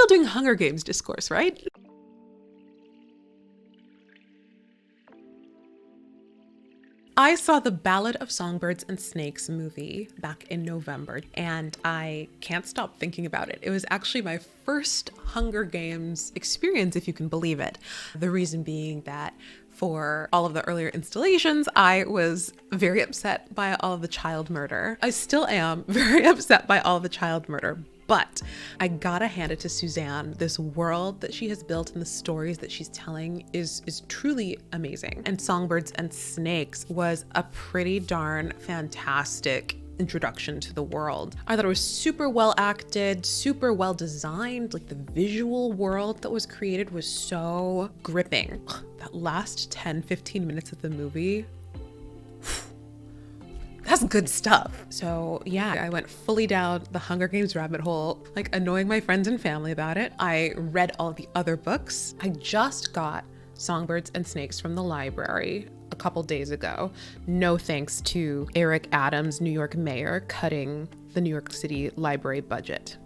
still doing Hunger Games discourse, right? I saw the Ballad of Songbirds and Snakes movie back in November, and I can't stop thinking about it. It was actually my first Hunger Games experience, if you can believe it. The reason being that for all of the earlier installations, I was very upset by all of the child murder. I still am very upset by all of the child murder. But I gotta hand it to Suzanne. This world that she has built and the stories that she's telling is truly amazing. And Songbirds and Snakes was a pretty darn fantastic introduction to the world. I thought it was super well acted, super well designed. Like the visual world that was created was so gripping. That last 10-15 minutes of the movie, that's good stuff. So yeah, I went fully down the Hunger Games rabbit hole, like annoying my friends and family about it. I read all the other books. I just got Songbirds and Snakes from the library a couple days ago. No thanks to Eric Adams, New York mayor, cutting the New York City library budget.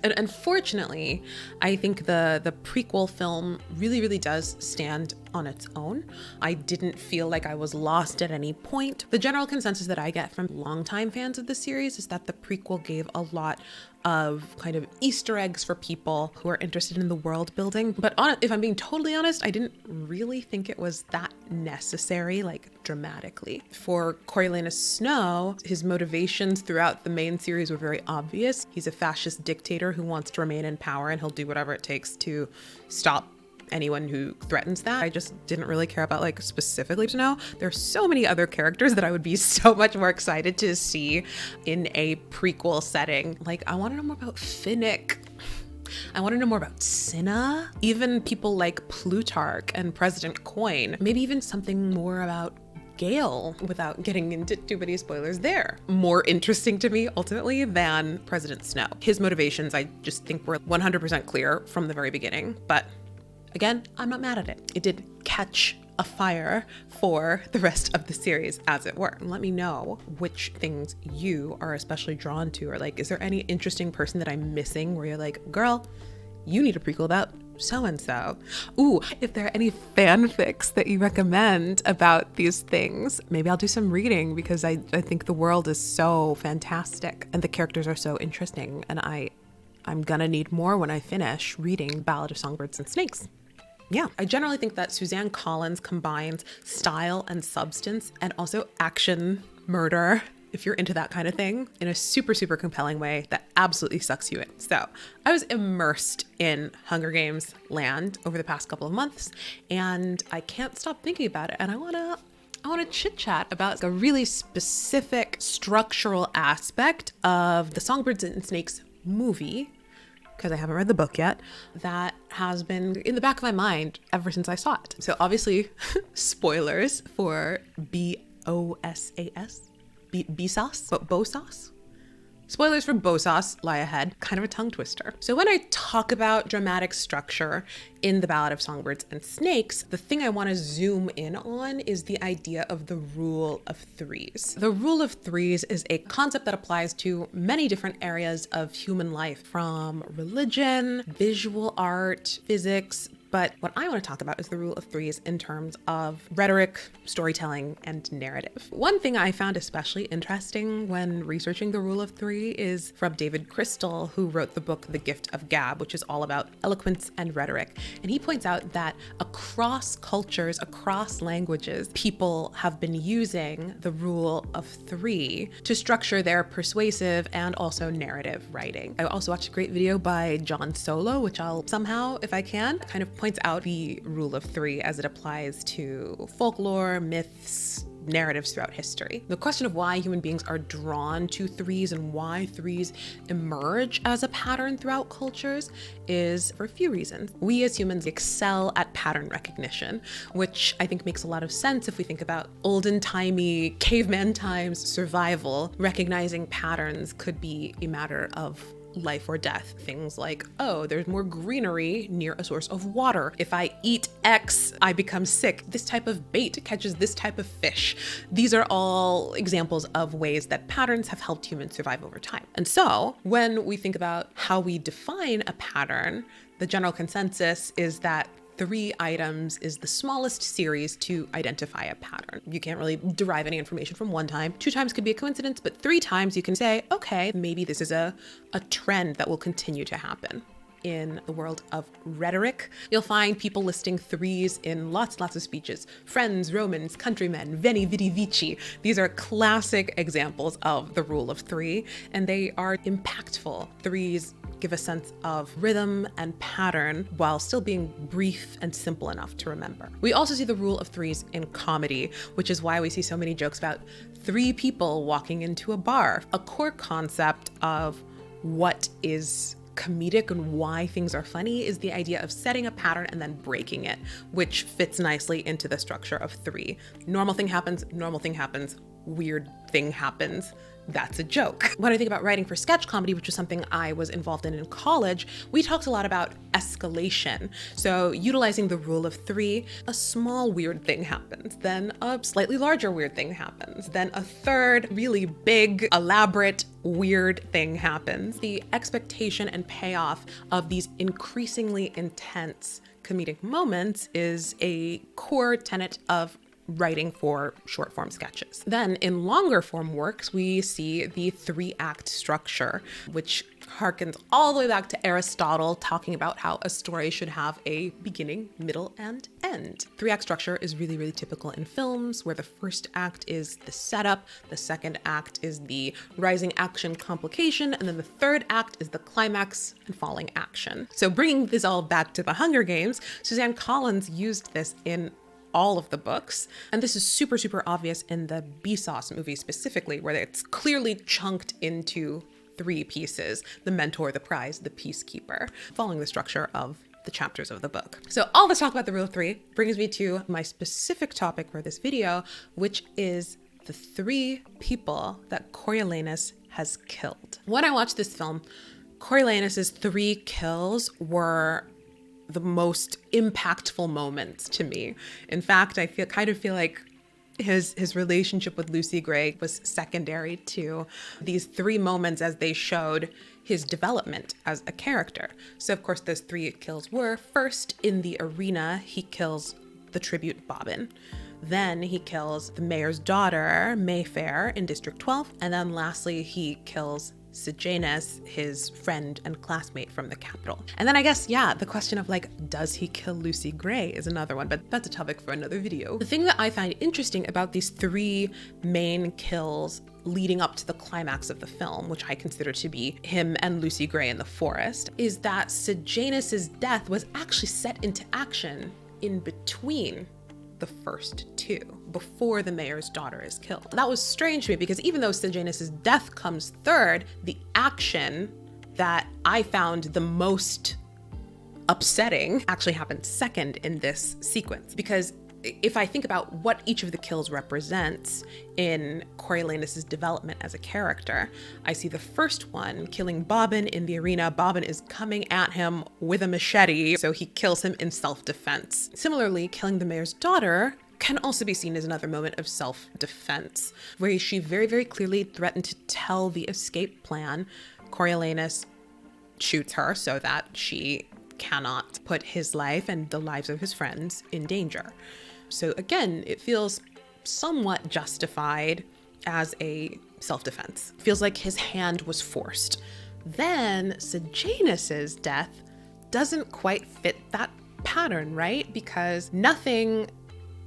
And unfortunately, I think the prequel film really does stand on its own. I didn't feel like I was lost at any point. The general consensus that I get from longtime fans of the series is that the prequel gave a lot of kind of Easter eggs for people who are interested in the world building. But if I'm being totally honest, I didn't really think it was that necessary, like dramatically. For Coriolanus Snow, his motivations throughout the main series were very obvious. He's a fascist dictator who wants to remain in power, and he'll do whatever it takes to stop anyone who threatens that. I just didn't really care about like specifically Snow. There's so many other characters that I would be so much more excited to see in a prequel setting. Like I want to know more about Finnick. I want to know more about Cinna, even people like Plutarch and President Coin, maybe even something more about Gale without getting into too many spoilers there. More interesting to me ultimately than President Snow. His motivations I just think were 100% clear from the very beginning, but again, I'm not mad at it. It did catch a fire for the rest of the series, as it were. Let me know which things you are especially drawn to, or like, is there any interesting person that I'm missing where you're like, girl, you need a prequel about so-and-so. Ooh, if there are any fanfics that you recommend about these things, maybe I'll do some reading because I think the world is so fantastic and the characters are so interesting, and I'm gonna need more when I finish reading Ballad of Songbirds and Snakes. Yeah, I generally think that Suzanne Collins combines style and substance and also action murder, if you're into that kind of thing, in a super compelling way that absolutely sucks you in. So I was immersed in Hunger Games land over the past couple of months, and I can't stop thinking about it. And I want to chit chat about a really specific structural aspect of the Songbirds and Snakes movie, because I haven't read the book yet, that has been in the back of my mind ever since I saw it. So obviously, spoilers for BOSAS, BSOAS, but BSOAS? Spoilers for BSOAS lie ahead, kind of a tongue twister. So when I talk about dramatic structure in the Ballad of Songbirds and Snakes, the thing I want to zoom in on is the idea of the rule of threes. The rule of threes is a concept that applies to many different areas of human life, from religion, visual art, physics, but what I want to talk about is the rule of threes in terms of rhetoric, storytelling, and narrative. One thing I found especially interesting when researching the rule of three is from David Crystal, who wrote the book The Gift of Gab, which is all about eloquence and rhetoric. And he points out that across cultures, across languages, people have been using the rule of three to structure their persuasive and also narrative writing. I also watched a great video by John Solo, which I'll somehow, if I can, kind of points out the rule of three as it applies to folklore, myths, narratives throughout history. The question of why human beings are drawn to threes and why threes emerge as a pattern throughout cultures is for a few reasons. We as humans excel at pattern recognition, which I think makes a lot of sense if we think about olden-timey caveman times survival. Recognizing patterns could be a matter of life or death. Things like, oh, there's more greenery near a source of water. If I eat X, I become sick. This type of bait catches this type of fish. These are all examples of ways that patterns have helped humans survive over time. And so when we think about how we define a pattern, the general consensus is that 3 items is the smallest series to identify a pattern. You can't really derive any information from 1 time. 2 times could be a coincidence, but 3 times you can say, okay, maybe this is a trend that will continue to happen. In the world of rhetoric, you'll find people listing 3s in lots of speeches. Friends, Romans, countrymen, veni, vidi, vici. These are classic examples of the rule of 3, and they are impactful. 3s give a sense of rhythm and pattern while still being brief and simple enough to remember. We also see the rule of 3s in comedy, which is why we see so many jokes about 3 people walking into a bar. A core concept of what is comedic and why things are funny is the idea of setting a pattern and then breaking it, which fits nicely into the structure of 3. Normal thing happens, weird thing happens. That's a joke. When I think about writing for sketch comedy, which was something I was involved in college, we talked a lot about escalation. So utilizing the rule of 3, a small weird thing happens, then a slightly larger weird thing happens, then a third really big, elaborate, weird thing happens. The expectation and payoff of these increasingly intense comedic moments is a core tenet of writing for short form sketches. Then in longer form works, we see the 3-act structure, which harkens all the way back to Aristotle, talking about how a story should have a beginning, middle, and end. 3-act structure is really typical in films, where the first act is the setup, the second act is the rising action complication, and then the third act is the climax and falling action. So bringing this all back to the Hunger Games, Suzanne Collins used this in all of the books. And this is super obvious in the BSOAS movie specifically, where it's clearly chunked into 3 pieces: the mentor, the prize, the peacekeeper, following the structure of the chapters of the book. So all this talk about the rule of 3 brings me to my specific topic for this video, which is the 3 people that Coriolanus has killed. When I watched this film, Coriolanus's 3 kills were the most impactful moments to me. In fact, I kind of feel like his relationship with Lucy Gray was secondary to these 3 moments as they showed his development as a character. So of course those 3 kills were: first, in the arena, he kills the tribute Bobbin. Then he kills the mayor's daughter, Mayfair, in District 12. And then lastly, he kills Sejanus, his friend and classmate from the Capitol. And then I guess, the question of does he kill Lucy Gray is another one, but that's a topic for another video. The thing that I find interesting about these 3 main kills leading up to the climax of the film, which I consider to be him and Lucy Gray in the forest, is that Sejanus's death was actually set into action in between the first 2, before the mayor's daughter is killed. That was strange to me, because even though Sejanus's death comes third, the action that I found the most upsetting actually happened second in this sequence. Because if I think about what each of the kills represents in Coriolanus's development as a character, I see the first one, killing Bobbin in the arena. Bobbin is coming at him with a machete, so he kills him in self-defense. Similarly, killing the mayor's daughter can also be seen as another moment of self-defense, where she very clearly threatened to tell the escape plan. Coriolanus shoots her so that she cannot put his life and the lives of his friends in danger. So again, it feels somewhat justified as a self-defense. Feels like his hand was forced. Then Sejanus's death doesn't quite fit that pattern, right? Because nothing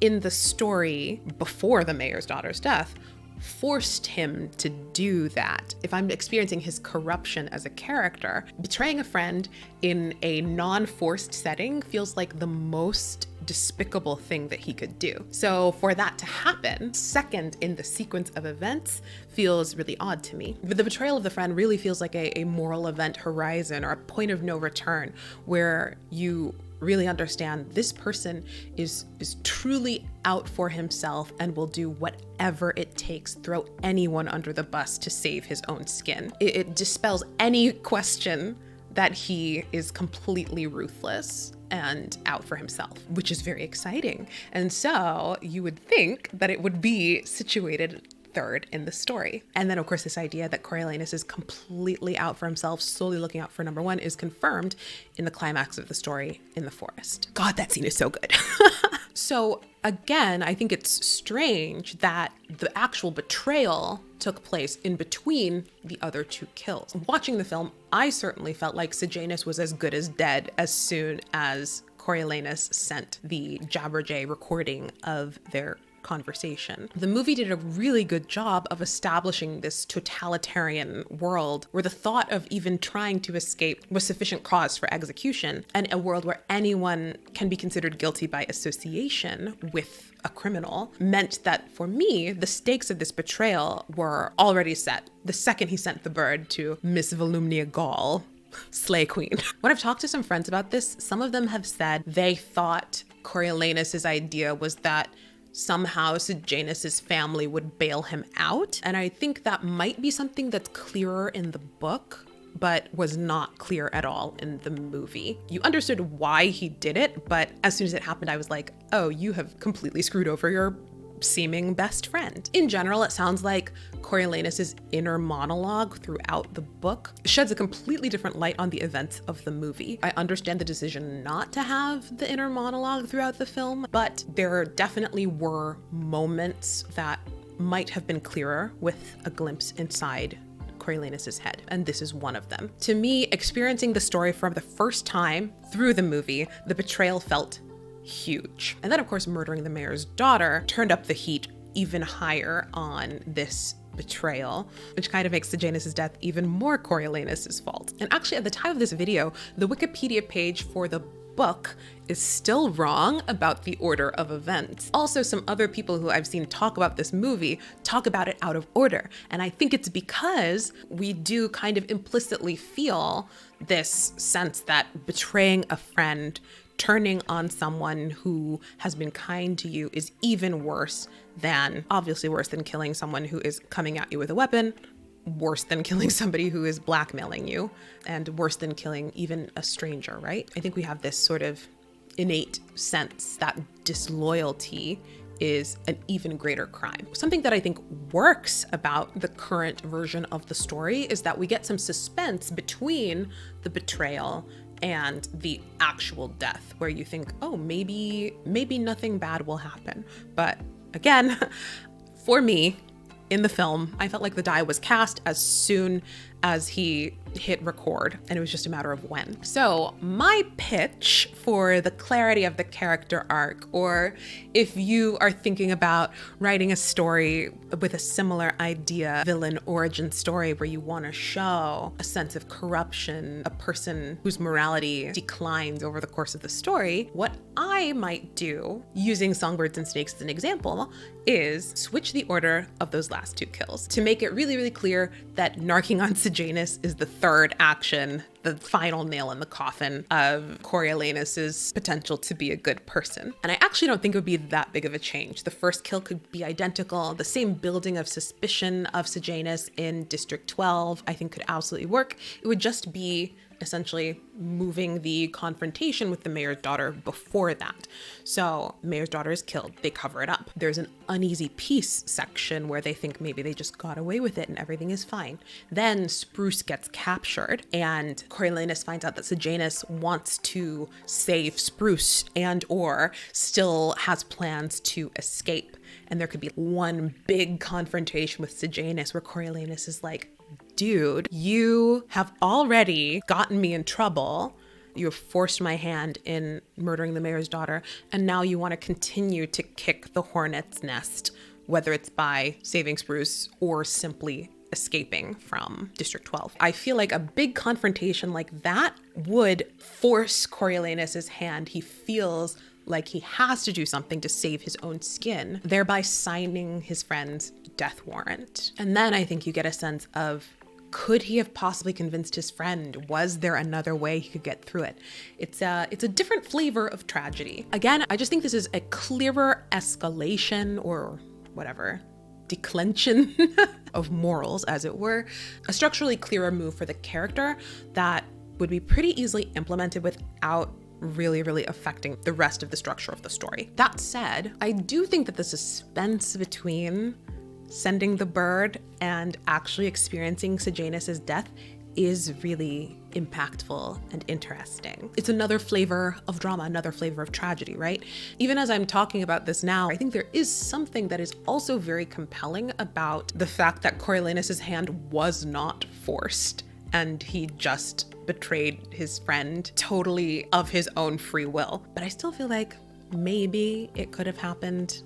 in the story before the mayor's daughter's death forced him to do that. If I'm experiencing his corruption as a character, betraying a friend in a non-forced setting feels like the most despicable thing that he could do. So for that to happen second in the sequence of events feels really odd to me. But the betrayal of the friend really feels like a moral event horizon, or a point of no return, where you really understand this person is truly out for himself and will do whatever it takes, throw anyone under the bus to save his own skin. It dispels any question that he is completely ruthless and out for himself, which is very exciting. And so you would think that it would be situated third in the story. And then of course this idea that Coriolanus is completely out for himself, solely looking out for number one, is confirmed in the climax of the story in the forest. God, that scene is so good. So again, I think it's strange that the actual betrayal took place in between the other two kills. Watching the film, I certainly felt like Sejanus was as good as dead as soon as Coriolanus sent the Jabberjay recording of their conversation. The movie did a really good job of establishing this totalitarian world where the thought of even trying to escape was sufficient cause for execution, and a world where anyone can be considered guilty by association with a criminal meant that, for me, the stakes of this betrayal were already set the second he sent the bird to Miss Volumnia Gall, Slay Queen. When I've talked to some friends about this, some of them have said they thought Coriolanus's idea was that somehow Sejanus's family would bail him out. And I think that might be something that's clearer in the book, but was not clear at all in the movie. You understood why he did it, but as soon as it happened, I was like, oh, you have completely screwed over your seeming best friend. In general, it sounds like Coriolanus's inner monologue throughout the book sheds a completely different light on the events of the movie. I understand the decision not to have the inner monologue throughout the film, but there definitely were moments that might have been clearer with a glimpse inside Coriolanus's head, and this is one of them. To me, experiencing the story for the first time through the movie, the betrayal felt huge. And then of course, murdering the mayor's daughter turned up the heat even higher on this betrayal, which kind of makes Sejanus's death even more Coriolanus's fault. And actually, at the time of this video, the Wikipedia page for the book is still wrong about the order of events. Also, some other people who I've seen talk about this movie talk about it out of order. And I think it's because we do kind of implicitly feel this sense that betraying a friend, turning on someone who has been kind to you, is even worse than, obviously worse than killing someone who is coming at you with a weapon, worse than killing somebody who is blackmailing you, and worse than killing even a stranger, right? I think we have this sort of innate sense that disloyalty is an even greater crime. Something that I think works about the current version of the story is that we get some suspense between the betrayal and the actual death, where you think, oh, maybe nothing bad will happen. But again, for me, in the film, I felt like the die was cast as soon as he hit record, and it was just a matter of when. So my pitch for the clarity of the character arc, or if you are thinking about writing a story with a similar idea, villain origin story, where you want to show a sense of corruption, a person whose morality declines over the course of the story, what I might do, using Songbirds and Snakes as an example, is switch the order of those last two kills to make it really, really clear that narking on Sejanus is the third action, the final nail in the coffin of Coriolanus's potential to be a good person. And I actually don't think it would be that big of a change. The first kill could be identical. The same building of suspicion of Sejanus in District 12, I think, could absolutely work. It would just be essentially moving the confrontation with the mayor's daughter before that. So mayor's daughter is killed, they cover it up. There's an uneasy peace section where they think maybe they just got away with it and everything is fine. Then Spruce gets captured and Coriolanus finds out that Sejanus wants to save Spruce and or still has plans to escape. And there could be one big confrontation with Sejanus where Coriolanus is like, dude, you have already gotten me in trouble. You have forced my hand in murdering the mayor's daughter, and now you want to continue to kick the hornet's nest, whether it's by saving Spruce or simply escaping from District 12. I feel like a big confrontation like that would force Coriolanus's hand. He feels like he has to do something to save his own skin, thereby signing his friend's death warrant. And then I think you get a sense of Could he have possibly convinced his friend? Was there another way he could get through it? It's a different flavor of tragedy. Again, I just think this is a clearer escalation, or whatever, declension of morals, as it were. A structurally clearer move for the character that would be pretty easily implemented without really affecting the rest of the structure of the story. That said, I do think that the suspense between sending the bird and actually experiencing Sejanus's death is really impactful and interesting. It's another flavor of drama, another flavor of tragedy, right? Even as I'm talking about this now, I think there is something that is also very compelling about the fact that Coriolanus's hand was not forced and he just betrayed his friend totally of his own free will. But I still feel like maybe it could have happened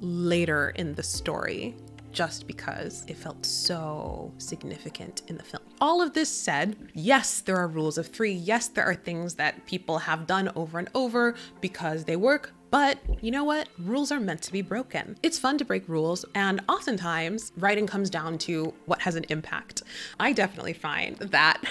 later in the story, just because it felt so significant in the film. All of this said, yes, there are rules of three. Yes, there are things that people have done over and over because they work, but you know what? Rules are meant to be broken. It's fun to break rules, and oftentimes writing comes down to what has an impact. I definitely find that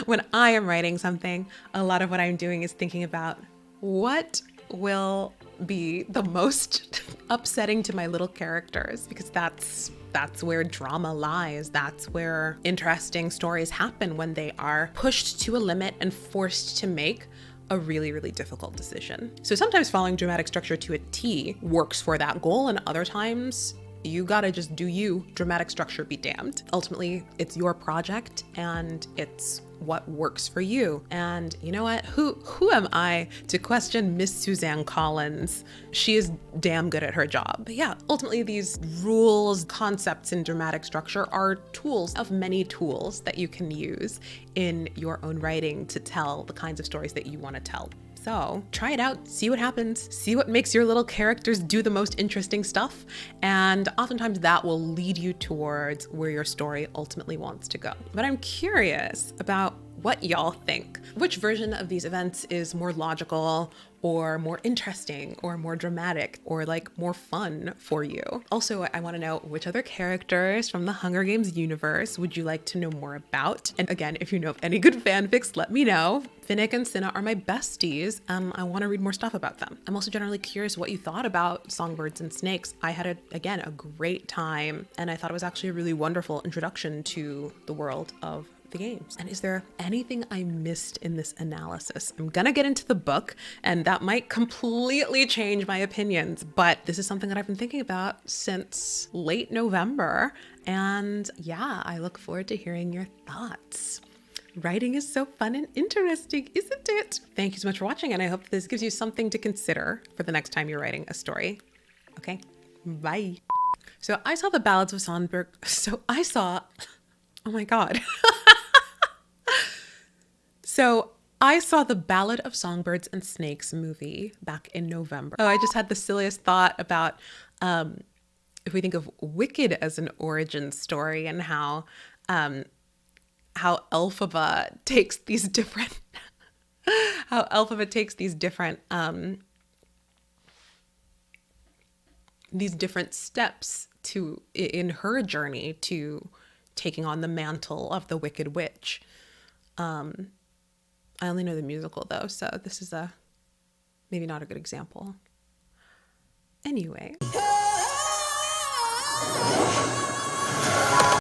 when I am writing something, a lot of what I'm doing is thinking about what will be the most upsetting to my little characters, because that's where drama lies. That's where interesting stories happen, when they are pushed to a limit and forced to make a really difficult decision. So sometimes following dramatic structure to a T works for that goal, and other times you gotta just do you. Dramatic structure be damned. Ultimately, it's your project and it's what works for you. And you know what? Who am I to question Miss Suzanne Collins? She is damn good at her job. But yeah, ultimately these rules, concepts in dramatic structure are tools of many tools that you can use in your own writing to tell the kinds of stories that you want to tell. So try it out, see what happens, see what makes your little characters do the most interesting stuff. And oftentimes that will lead you towards where your story ultimately wants to go. But I'm curious about what y'all think. Which version of these events is more logical, or more interesting, or more dramatic, or like more fun for you? Also, I want to know which other characters from the Hunger Games universe would you like to know more about? And again, if you know of any good fanfics, let me know. Finnick and Cinna are my besties. I want to read more stuff about them. I'm also generally curious what you thought about Songbirds and Snakes. I had, again, a great time, and I thought it was actually a really wonderful introduction to the world of the games. And is there anything I missed in this analysis? I'm gonna get into the book, and that might completely change my opinions, but this is something that I've been thinking about since late November. And yeah, I look forward to hearing your thoughts. Writing is so fun and interesting, isn't it? Thank you so much for watching, and I hope this gives you something to consider for the next time you're writing a story. Okay, bye. So I saw the Ballads of Songbirds. Oh my God. So I saw the Ballad of Songbirds and Snakes movie back in November. Oh, I just had the silliest thought about if we think of Wicked as an origin story, and how Elphaba takes these different steps in her journey to taking on the mantle of the Wicked Witch. I only know the musical though, so this is maybe not a good example. Anyway.